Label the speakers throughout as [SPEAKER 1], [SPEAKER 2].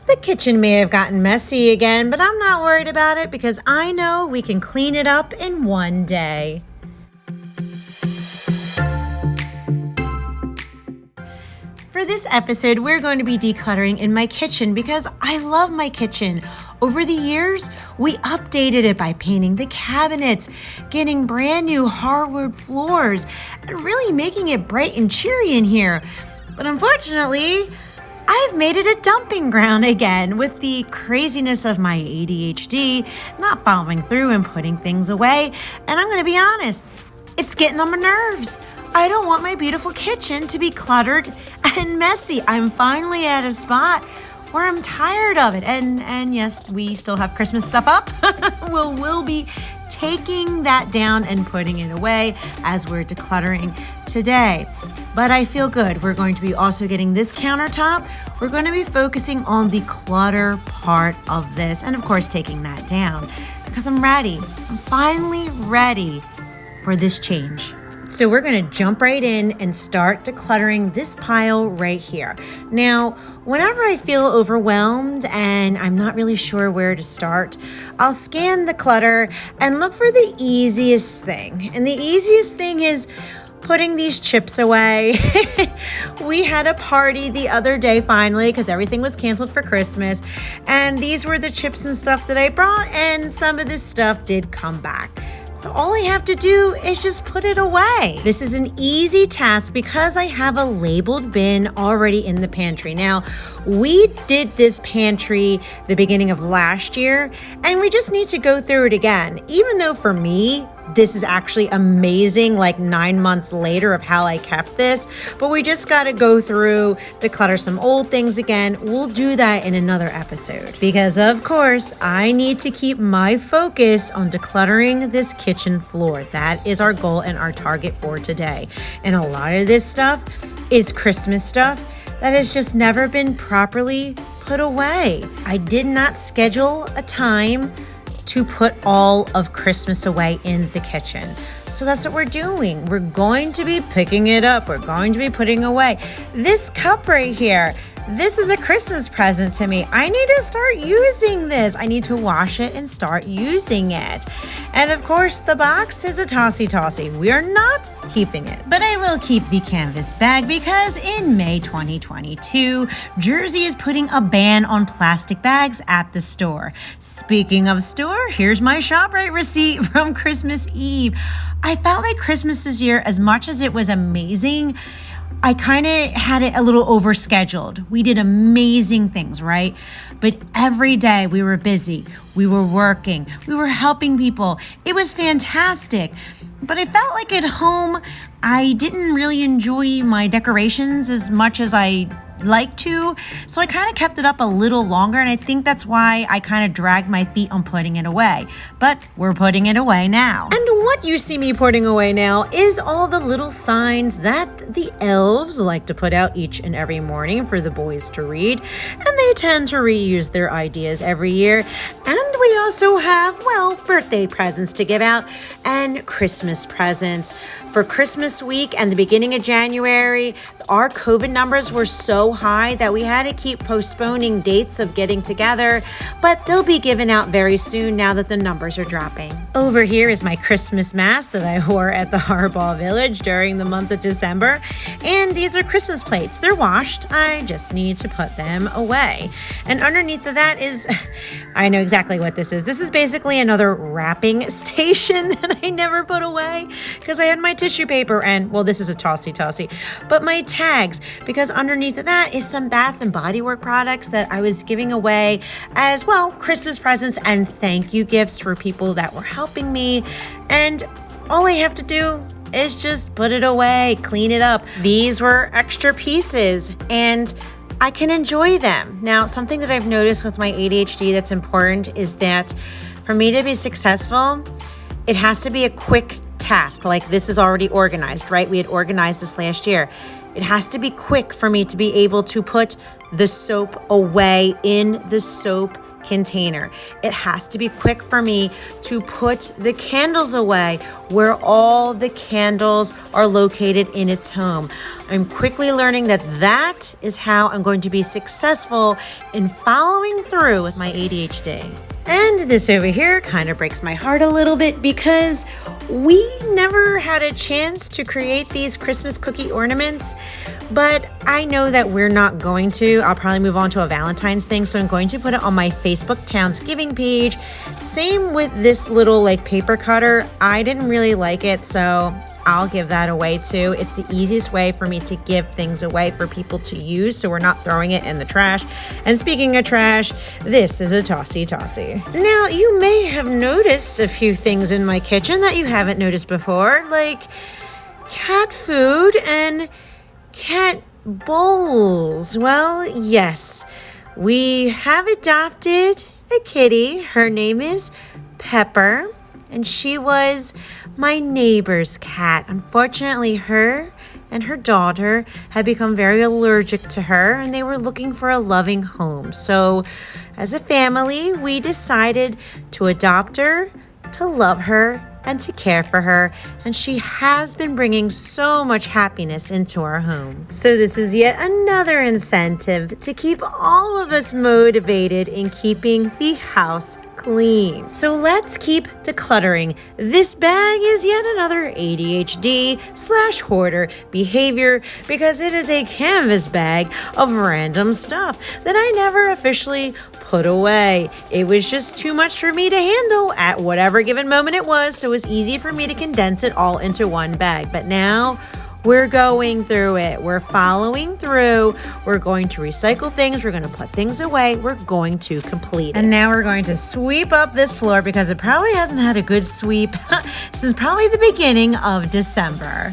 [SPEAKER 1] The kitchen may have gotten messy again, but I'm not worried about it because I know we can clean it up in one day. For this episode, we're going to be decluttering in my kitchen because I love my kitchen. Over the years, we updated it by painting the cabinets, getting brand new hardwood floors, and really making it bright and cheery in here. But unfortunately, I've made it a dumping ground again with the craziness of my ADHD, not following through and putting things away. And I'm going to be honest, it's getting on my nerves. I don't want my beautiful kitchen to be cluttered and messy. I'm finally at a spot where I'm tired of it. And yes, we still have Christmas stuff up. We'll be taking that down and putting it away as we're decluttering today. But I feel good. We're going to be also getting this countertop. We're going to be focusing on the clutter part of this and of course taking that down because I'm ready. I'm finally ready for this change. So we're going to jump right in and start decluttering this pile right here. Now, whenever I feel overwhelmed and I'm not really sure where to start, I'll scan the clutter and look for the easiest thing. And the easiest thing is putting these chips away. We had a party the other day finally because everything was canceled for Christmas. And these were the chips and stuff that I brought, and some of this stuff did come back. So all I have to do is just put it away. This is an easy task because I have a labeled bin already in the pantry. Now, we did this pantry the beginning of last year, and we just need to go through it again. Even though for me, this is actually amazing, like 9 months later of how I kept this, but we just got to go through, declutter some old things again. We'll do that in another episode because of course I need to keep my focus on decluttering this kitchen floor. That is our goal and our target for today. And a lot of this stuff is Christmas stuff that has just never been properly put away. I did not schedule a time to put all of Christmas away in the kitchen. So that's what we're doing. We're going to be picking it up. We're going to be putting away. This cup right here, this is a Christmas present to me. I need to start using this. I need to wash it and start using it. And of course, the box is a tossy-tossy. We are not keeping it. But I will keep the canvas bag because in May 2022, Jersey is putting a ban on plastic bags at the store. Speaking of store, here's my ShopRite receipt from Christmas Eve. I felt like Christmas this year, as much as it was amazing, I kind of had it a little overscheduled. We did amazing things, right? But every day we were busy. We were working. We were helping people. It was fantastic. But I felt like at home, I didn't really enjoy my decorations as much as I like to. So I kind of kept it up a little longer, and I think that's why I kind of dragged my feet on putting it away. But we're putting it away now. And what you see me putting away now is all the little signs that the elves like to put out each and every morning for the boys to read. And they tend to reuse their ideas every year. And we also have, well, birthday presents to give out and Christmas presents. For Christmas week and the beginning of January, our COVID numbers were so high that we had to keep postponing dates of getting together, but they'll be given out very soon now that the numbers are dropping. Over here is my Christmas mask that I wore at the Harbaugh Village during the month of December, and these are Christmas plates. They're washed. I just need to put them away. And underneath of that is, I know exactly what this is. This is basically another wrapping station that I never put away because I had my tissue paper and, well, this is a tossy-tossy, but my tags, because underneath of that is some Bath and Body Works products that I was giving away as, well, Christmas presents and thank you gifts for people that were helping me. And all I have to do is just put it away, clean it up. These were extra pieces and I can enjoy them. Now, something that I've noticed with my ADHD that's important is that for me to be successful, it has to be a quick task. Like this is already organized, right? We had organized this last year. It has to be quick for me to be able to put the soap away in the soap container. It has to be quick for me to put the candles away where all the candles are located in its home. I'm quickly learning that that is how I'm going to be successful in following through with my ADHD. And this over here kind of breaks my heart a little bit because we never had a chance to create these Christmas cookie ornaments, but I know that we're not going to. I'll probably move on to a Valentine's thing, so I'm going to put it on my Facebook Townsgiving page. Same with this little paper cutter. I didn't really like it, so I'll give that away too. It's the easiest way for me to give things away for people to use, so we're not throwing it in the trash. And speaking of trash, this is a tossy. Now, you may have noticed a few things in my kitchen that you haven't noticed before, like cat food and cat bowls. Well, yes, we have adopted a kitty. Her name is Pepper, and she was my neighbor's cat. Unfortunately, her and her daughter had become very allergic to her, and they were looking for a loving home. So as a family, we decided to adopt her, to love her, and to care for her, and she has been bringing so much happiness into our home. So this is yet another incentive to keep all of us motivated in keeping the house clean. So let's keep decluttering. This bag is yet another ADHD/hoarder behavior because it is a canvas bag of random stuff that I never officially put away. It was just too much for me to handle at whatever given moment it was, so it was easy for me to condense it all into one bag. But now we're going through it. We're following through. We're going to recycle things. We're going to put things away. We're going to complete it. And now we're going to sweep up this floor because it probably hasn't had a good sweep since probably the beginning of December.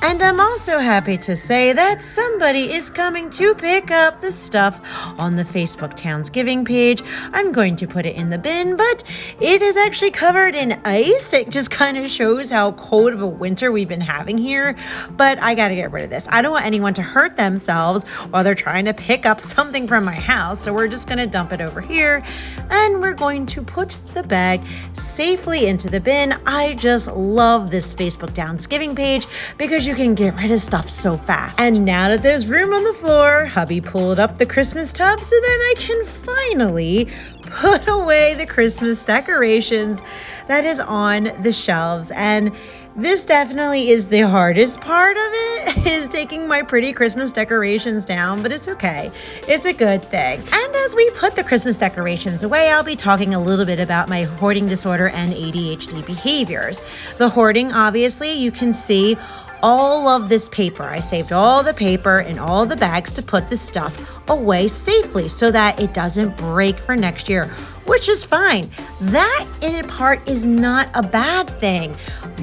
[SPEAKER 1] And I'm also happy to say that somebody is coming to pick up the stuff on the Facebook Townsgiving page. I'm going to put it in the bin, but it is actually covered in ice. It just kind of shows how cold of a winter we've been having here, but I got to get rid of this. I don't want anyone to hurt themselves while they're trying to pick up something from my house, so we're just going to dump it over here, and we're going to put the bag safely into the bin. I just love this Facebook Townsgiving page because you can get rid of stuff so fast. And now that there's room on the floor, hubby pulled up the Christmas tub so that I can finally put away the Christmas decorations that is on the shelves. And this definitely is the hardest part of it, is taking my pretty Christmas decorations down, but it's okay. It's a good thing. And as we put the Christmas decorations away, I'll be talking a little bit about my hoarding disorder and ADHD behaviors. The hoarding, obviously, you can see all of this paper. I saved all the paper in all the bags to put the stuff away safely so that it doesn't break for next year, which is fine. That in part is not a bad thing.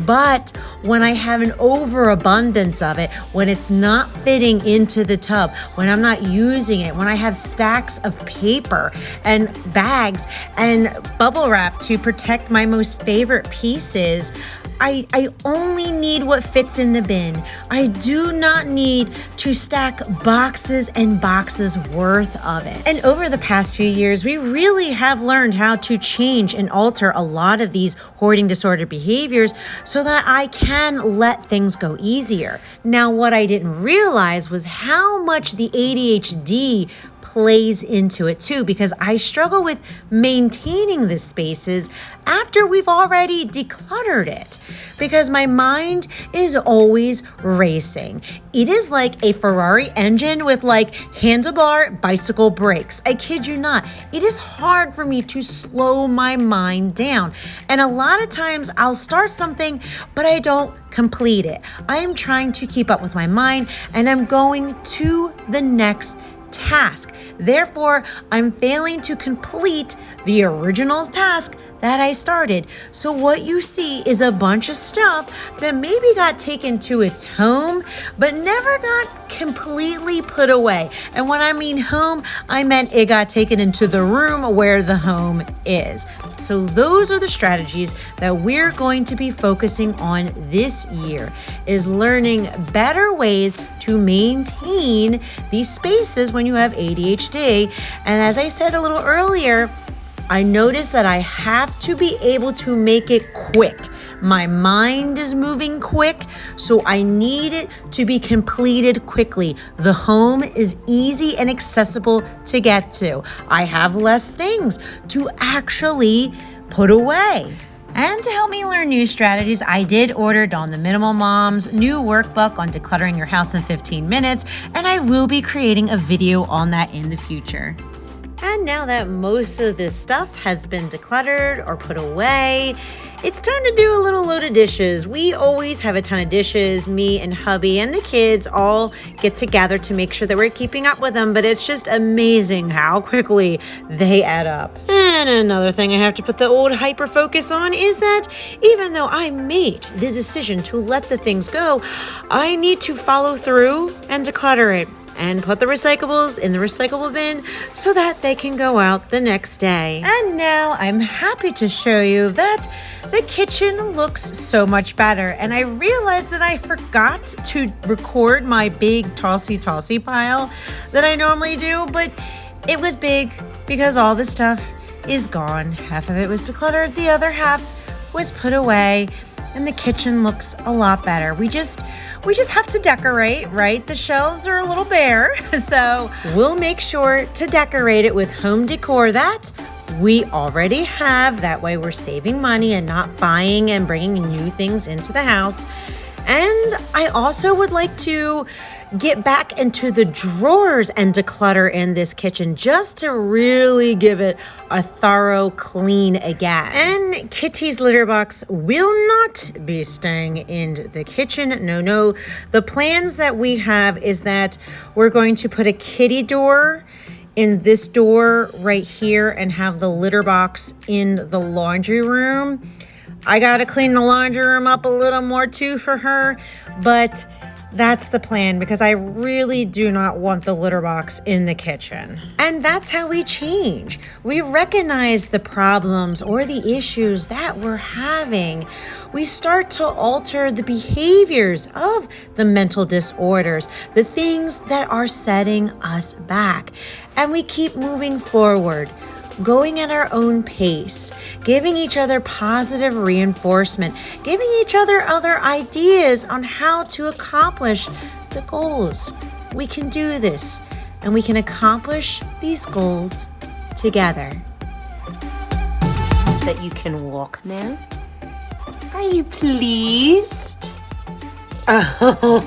[SPEAKER 1] But when I have an overabundance of it, when it's not fitting into the tub, when I'm not using it, when I have stacks of paper and bags and bubble wrap to protect my most favorite pieces, I only need what fits in the bin. I do not need to stack boxes and boxes worth of it. And over the past few years, we really have learned how to change and alter a lot of these hoarding disorder behaviors so that I can let things go easier. Now, what I didn't realize was how much the ADHD plays into it too, because I struggle with maintaining the spaces after we've already decluttered it, because my mind is always racing. It is like a Ferrari engine with handlebar bicycle brakes. I kid you not. It is hard for me to slow my mind down. And a lot of times I'll start something, but I don't complete it. I am trying to keep up with my mind and I'm going to the next task. Therefore, I'm failing to complete the original task that I started. So what you see is a bunch of stuff that maybe got taken to its home, but never got completely put away. And when I mean home, I meant it got taken into the room where the home is. So those are the strategies that we're going to be focusing on this year, is learning better ways to maintain these spaces when you have ADHD. And as I said a little earlier, I noticed that I have to be able to make it quick. My mind is moving quick, so I need it to be completed quickly. The home is easy and accessible to get to. I have less things to actually put away. And to help me learn new strategies, I did order Dawn the Minimal Mom's new workbook on decluttering your house in 15 minutes, and I will be creating a video on that in the future. And now that most of this stuff has been decluttered or put away, it's time to do a little load of dishes. We always have a ton of dishes. Me and hubby and the kids all get together to make sure that we're keeping up with them, but it's just amazing how quickly they add up. And another thing I have to put the old hyper focus on is that even though I made the decision to let the things go, I need to follow through and declutter it and put the recyclables in the recyclable bin so that they can go out the next day. And now I'm happy to show you that the kitchen looks so much better. And I realized that I forgot to record my big tossy pile that I normally do, but it was big because all the stuff is gone. Half of it was decluttered, the other half was put away, and the kitchen looks a lot better. We just have to decorate, right? The shelves are a little bare, so we'll make sure to decorate it with home decor that we already have. That way we're saving money and not buying and bringing new things into the house. And I also would like to get back into the drawers and declutter in this kitchen just to really give it a thorough clean again. And Kitty's litter box will not be staying in the kitchen. No. The plans that we have is that we're going to put a kitty door in this door right here and have the litter box in the laundry room. I gotta clean the laundry room up a little more too for her, but that's the plan because I really do not want the litter box in the kitchen. And that's how we change. We recognize the problems or the issues that we're having. We start to alter the behaviors of the mental disorders, the things that are setting us back. And we keep moving forward, going at our own pace, giving each other positive reinforcement, giving each other other ideas on how to accomplish the goals. We can do this, and we can accomplish these goals together. So that you can walk now. Are you pleased? Oh,